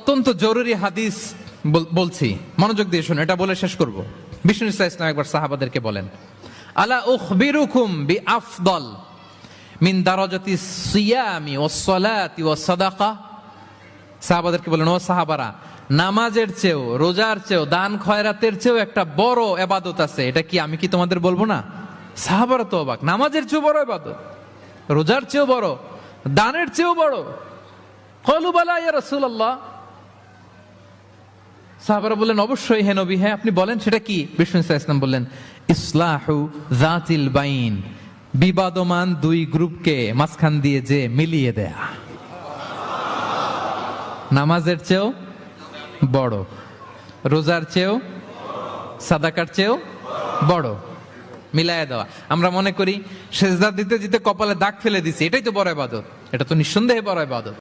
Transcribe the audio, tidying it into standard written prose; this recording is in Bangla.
অত্যন্ত জরুরি হাদিস বলছি, মনোযোগ দিয়ে শুনুন, এটা বলে শেষ করব। বিষ্ণু ইসলাম একবার সাহাবাদেরকে বলেন, আলা উখবিরুকুম বিআফদল মিন দারাজাতি সিয়ামি ওয়াস সালাতি ওয়াস সাদাকা। সাহাবাদেরকে বলেন, ও সাহাবারা, নামাজের চেয়েও, রোজার চেয়েও, দান খয়রাতের চেয়েও একটা বড় ইবাদত আছে, এটা কি আমি কি তোমাদের বলবো না? সাহাবারা তো অবাক, নামাজের চেয়েও বড় ইবাদত, রোজার চেয়েও বড়, দানের চেয়েও বড়। ক্বালু বালা ইয়া রাসূলুল্লাহ। সাহাবারা বললেন, অবশ্যই হে নবী, হ্যাঁ আপনি বলেন সেটা কি? বিষ্ণু ইসলাম বললেন, ইসলাহু যাতিল বাইন, বিবাদমান দুই গ্রুপকে মাঝখান দিয়ে যে মিলিয়ে দেয়া। নামাজের চেয়েও বড়, রোজার চেয়েও, সাদাকার চেয়েও বড়, মিলাইয়া দেওয়া। আমরা মনে করি সেজদা দিতে দিতে কপালে দাগ ফেলে দিছি, এটাই তো বড় ইবাদত। এটা তো নিঃসন্দেহে বড় ইবাদত।